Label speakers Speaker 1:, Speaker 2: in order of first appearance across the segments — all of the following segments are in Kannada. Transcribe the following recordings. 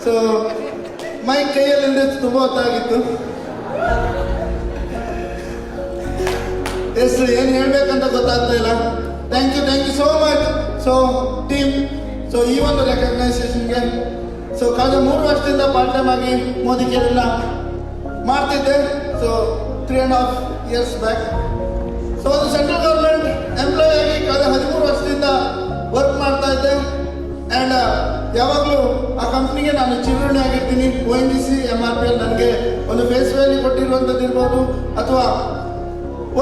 Speaker 1: ಸೊ ಮೈಕ್ ಕೈಯಲ್ಲಿಂದ ತುಂಬ ಹೊತ್ತಾಗಿತ್ತು. ಎಷ್ಟು ಏನು ಹೇಳ್ಬೇಕಂತ ಗೊತ್ತಾಗ್ತಾ ಇಲ್ಲ. Thank you so much. So team, so ಈ ಒಂದು ರೆಕಗ್ನೈಸೇಷನ್ಗೆ ಸೊ ಕಳೆದ 3 ವರ್ಷದಿಂದ ಪಾರ್ಟ್ ಟೈಮ್ ಆಗಿ ಮೋದಿ ಕೇರನ್ನ ಮಾಡ್ತಿದ್ದೆ. So 3.5 years back. ಸೊ ಒಂದು ಸೆಂಟ್ರಲ್ ಗೌರ್ಮೆಂಟ್ ಎಂಪ್ಲಾಯ್ ಆಗಿ ಕಳೆದ 13 ವರ್ಷದಿಂದ ವರ್ಕ್ ಮಾಡ್ತಾ ಇದ್ದೆ. ಆ್ಯಂಡ್ ಯಾವಾಗಲೂ ಆ ಕಂಪ್ನಿಗೆ ನಾನು ಚಿರಋಣಿ ಆಗಿರ್ತೀನಿ. ONGC MRPL ನನಗೆ ಒಂದು ಫೇಸ್ ವ್ಯಾಲ್ಯೂ ಕೊಟ್ಟಿರುವಂಥದ್ದು ಇರ್ಬೋದು, ಅಥವಾ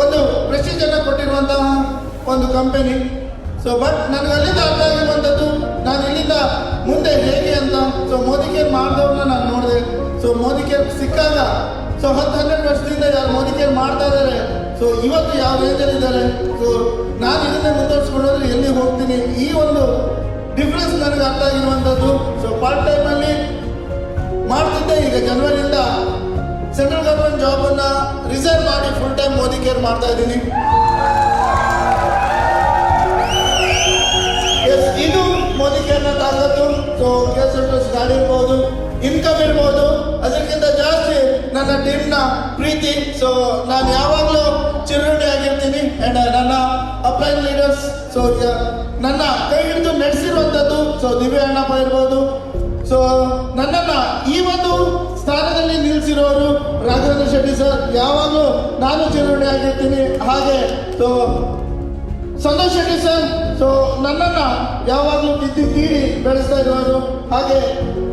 Speaker 1: ಒಂದು ಪ್ರೆಸ್ಟೀಜನ್ನು ಕೊಟ್ಟಿರುವಂತಹ ಒಂದು ಕಂಪನಿ. ಸೊ ಬಟ್ ನನಗೆ ಅಲ್ಲಿಂದ ಅರ್ಥ ಆಗಿರುವಂಥದ್ದು ನಾನು ಇಲ್ಲಿಂದ ಮುಂದೆ ಹೇಗೆ ಅಂತ. ಸೊ ಮೋದಿ ಕೇರ್ ಮಾಡಿದವ್ರನ್ನ ನಾನು ನೋಡಿದೆ. ಸೊ ಮೋದಿ ಕೇರ್ ಸಿಕ್ಕಾಗ ಸೊ 10-12 ವರ್ಷದಿಂದ ಯಾರು ಮೋದಿ ಕೇರ್ ಮಾಡ್ತಾ ಇದ್ದಾರೆ, ಸೊ ಇವತ್ತು ಯಾವ ರೇಂಜಲ್ಲಿ ಇದ್ದಾರೆ. ಸೊ ನಾನು ಇದನ್ನೇ ಮುಂದುವರ್ಸ್ಕೊಂಡು ಹೋದ್ರೆ ಎಲ್ಲಿ ಹೋಗ್ತೀನಿ, ಈ ಒಂದು ಡಿಫ್ರೆನ್ಸ್ ನನಗೆ ಅರ್ಥ ಆಗಿರುವಂಥದ್ದು. ಸೊ ಪಾರ್ಟ್ ಟೈಮಲ್ಲಿ ಮಾಡ್ತಿದ್ದೆ. ಈಗ ಜನವರಿಯಿಂದ ಸೆಂಟ್ರಲ್ ಗೌರ್ಮೆಂಟ್ ಜಾಬನ್ನು ರಿಸೈನ್ ಮಾಡಿ ಫುಲ್ ಟೈಮ್ ಮೋದಿ ಕೇರ್ ಮಾಡ್ತಾ ಇದ್ದೀನಿ. ಇದು ಮೋದಿ ಕೇರ್ನ ತಾಕತ್ತು. ಸೊ KSS ಗಾಡಿ ಇರ್ಬೋದು, ಇನ್ಕಮ್ ಇರ್ಬೋದು, ಅದಕ್ಕಿಂತ ಜಾಸ್ತಿ ನನ್ನ ಟೀಮ್ನ ಪ್ರೀತಿ. ಸೊ ನಾನು ಯಾವಾಗಲೂ ಚಿರಋಣಿ ಆಗಿರ್ತೀನಿ. ಆ್ಯಂಡ್ ನನ್ನ ಅಪ್ಲೈನ್ ಲೀಡರ್ಸ್, ಸೊ ನನ್ನ ಕೈ ಹಿಡಿದು ನಡೆಸಿರುವಂಥದ್ದು ಸೊ ದಿವ್ಯ ಅಣ್ಣಪ್ಪ ಇರ್ಬೋದು. ಸೊ ನನ್ನನ್ನು ಈ ಒಂದು ಸ್ಥಾನದಲ್ಲಿ ನಿಲ್ಲಿಸಿರೋರು ರಾಘವೇಂದ್ರ ಶೆಟ್ಟಿ ಸರ್, ಯಾವಾಗಲೂ ನಾನು ಚಿರಋಣಿ ಆಗಿರ್ತೀನಿ. ಹಾಗೆ so Santosh Shetty sir, so ನನ್ನನ್ನು ಯಾವಾಗಲೂ ತೀರಿ ಬೆಳೆಸ್ತಾ ಇರೋರು. ಹಾಗೆ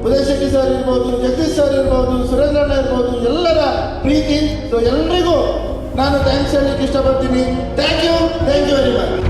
Speaker 1: ಉದಯ್ ಶೆಟ್ಟಿ ಸರ್ ಇರ್ಬೋದು, ಜಗದೀಶ್ ಸರ್ ಇರ್ಬೋದು, ಸುರೇಂದ್ರಣ್ಣ ಇರ್ಬೋದು, ಎಲ್ಲರ ಪ್ರೀತಿ. ಸೊ ಎಲ್ರಿಗೂ ನಾನು ಥ್ಯಾಂಕ್ಸ್ ಹೇಳಲಿಕ್ಕೆ ಇಷ್ಟಪಡ್ತೀನಿ. Thank you very much.